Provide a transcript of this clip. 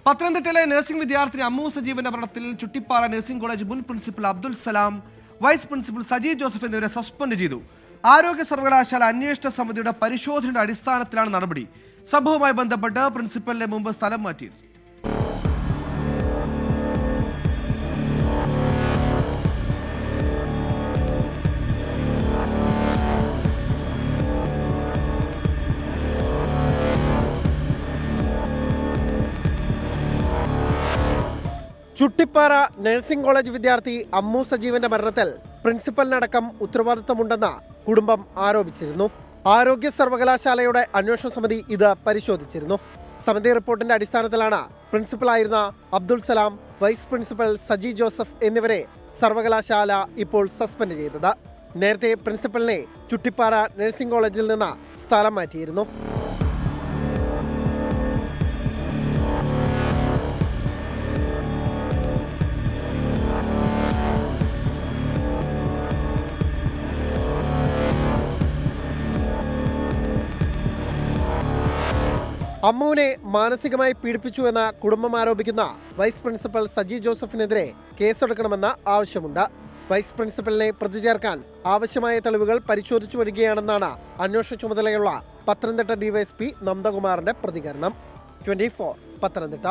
പത്തനംതിട്ടയിലെ നഴ്സിംഗ് വിദ്യാർത്ഥിനി അമ്മു സജീവന്റെ മരണത്തിൽ ചുട്ടിപ്പാറ നഴ്സിംഗ് കോളേജ് മുൻ principal Abdul Salam, vice principal Saji Joseph എന്നിവരെ സസ്പെൻഡ് ചെയ്തു. ആരോഗ്യ സർവകലാശാല അന്വേഷണ സമിതിയുടെ പരിശോധനയുടെ അടിസ്ഥാനത്തിലാണ് നടപടി. സംഭവവുമായി ബന്ധപ്പെട്ട് പ്രിൻസിപ്പലിനെ മുമ്പ് സ്ഥലം മാറ്റിയിരുന്നു. ചുട്ടിപ്പാറ നഴ്സിംഗ് കോളേജ് വിദ്യാർത്ഥി അമ്മു സജീവന്റെ മരണത്തിൽ പ്രിൻസിപ്പലിനടക്കം ഉത്തരവാദിത്തമുണ്ടെന്ന് കുടുംബം ആരോപിച്ചിരുന്നു. ആരോഗ്യ സർവകലാശാലയുടെ അന്വേഷണ സമിതി ഇത് പരിശോധിച്ചിരുന്നു. സമിതി റിപ്പോർട്ടിന്റെ അടിസ്ഥാനത്തിലാണ് പ്രിൻസിപ്പലായിരുന്ന Abdul Salam, vice principal Saji Joseph എന്നിവരെ സർവകലാശാല ഇപ്പോൾ സസ്പെൻഡ് ചെയ്തത്. നേരത്തെ പ്രിൻസിപ്പലിനെ ചുട്ടിപ്പാറ നഴ്സിംഗ് കോളേജിൽ നിന്ന് സ്ഥലം മാറ്റിയിരുന്നു. അമ്മുവിനെ മാനസികമായി പീഡിപ്പിച്ചുവെന്ന് കുടുംബം ആരോപിക്കുന്ന വൈസ് പ്രിൻസിപ്പൽ സജി ജോസഫിനെതിരെ കേസെടുക്കണമെന്ന് ആവശ്യമുണ്ട്. വൈസ് പ്രിൻസിപ്പലിനെ പ്രതി ചേർക്കാൻ ആവശ്യമായ തെളിവുകൾ പരിശോധിച്ചു വരികയാണെന്നാണ് അന്വേഷണ ചുമതലയുള്ള പത്തനംതിട്ട ഡിവൈഎസ്പി നന്ദകുമാറിന്റെ പ്രതികരണം. 24 പത്തനംതിട്ട.